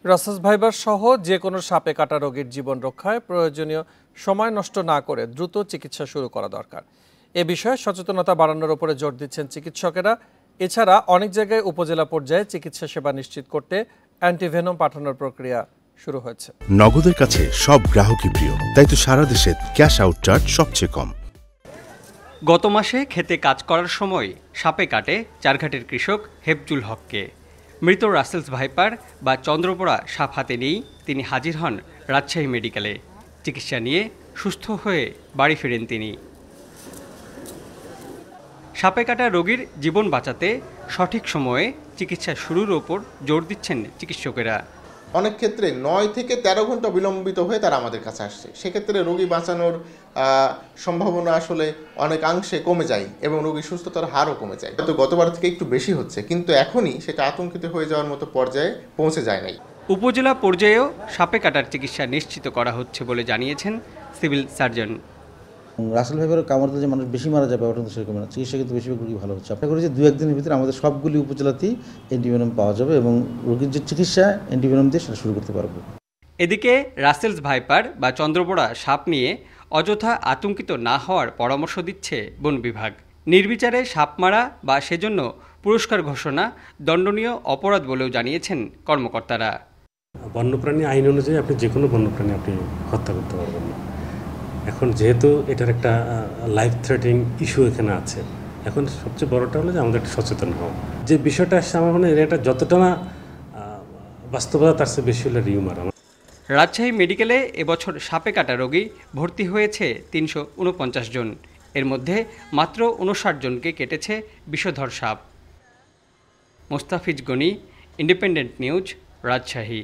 রাসেলস ভাইবার সহ যে কোনো সাপে কাটা রোগীর জীবন রক্ষায় প্রয়োজনীয় সময় নষ্ট না করে দ্রুত চিকিৎসা শুরু করা দরকার। এ বিষয়ে সচেতনতা বাড়ানোর উপরে জোর দিচ্ছেন চিকিৎসকেরা। এছাড়া অনেক জায়গায় উপজেলা পর্যায়ে চিকিৎসা সেবা নিশ্চিত করতে অ্যান্টিভেনম পাঠানোর প্রক্রিয়া শুরু হয়েছে। নগদের কাছে সব গ্রাহকই প্রিয়, তাই তো সারা দেশে ক্যাশ আউট চার্জ সবচেয়ে কম। গত মাসে খেতে কাজ করার সময় সাপে কাটে চারঘাটের কৃষক হেফজুল হককে। মৃত রাসেলস ভাইপার বা চন্দ্রপোড়া সাপ হাতে নিয়েই তিনি হাজির হন রাজশাহী মেডিকেলে। চিকিৎসা নিয়ে সুস্থ হয়ে বাড়ি ফেরেন তিনি। সাপে কাটা রোগীর জীবন বাঁচাতে সঠিক সময়ে চিকিৎসা শুরুর ওপর জোর দিচ্ছেন চিকিৎসকেরা। অনেক ক্ষেত্রে ৯ থেকে ১৩ ঘন্টা বিলম্বিত হয়ে তারা আমাদের কাছে আসছে। সেক্ষেত্রে রোগী বাঁচানোর সম্ভাবনা আসলে অনেকাংশে কমে যায় এবং রোগীর সুস্থতার হারও কমে যায়। তো গতবার থেকে একটু বেশি হচ্ছে, কিন্তু এখনই সেটা আতঙ্কিত হয়ে যাওয়ার মতো পর্যায়ে পৌঁছে যায় নাই। উপজেলা পর্যায়েও সাপে কাটার চিকিৎসা নিশ্চিত করা হচ্ছে বলে জানিয়েছেন সিভিল সার্জন। রাসেল ভাইপারের কামড়তে যে মানুষ বেশি মারা যাবে ওটা সেরকম না, চিকিৎসা কিন্তু বেশিরভাগ রোগী ভালো হচ্ছে। আশা করি যে ২-১ দিনের ভিতরে আমাদের সবগুলি উপজেলাতেই অ্যান্টিভেনম পাওয়া যাবে এবং রোগীর যে চিকিৎসা অ্যান্টিভেনম দিয়ে সেটা শুরু করতে পারবো। এদিকে রাসেলস ভাইপার বা চন্দ্রপোড়া সাপ নিয়ে অযথা আতঙ্কিত না হওয়ার পরামর্শ দিচ্ছে বন বিভাগ। নির্বিচারে সাপ মারা বা সেজন্য পুরস্কার ঘোষণা দণ্ডনীয় অপরাধ বলেও জানিয়েছেন কর্মকর্তারা। বন্যপ্রাণী আইন অনুযায়ী আপনি যে কোনো বন্যপ্রাণী আপনি হত্যা করতে পারবেন না। এখন যেহেতু এটার একটা লাইফ থ্রেটিং ইস্যু এখানে আছে, এখন সবচেয়ে বড়টা হলো যে আমাদের একটু সচেতন হওয়া। যে বিষয়টা আসছে আমার মনে হয় এটা যতটা না বাস্তবতা তার চেয়ে বেশি হলে রিউমার। রাজশাহী মেডিকেলে এবছর সাপে কাটা রোগী ভর্তি হয়েছে ৩৪৯ জন। এর মধ্যে মাত্র ৫৯ জনকে কেটেছে বিষধর সাপ। Mostafiz Goni, independent news, Rajshahi.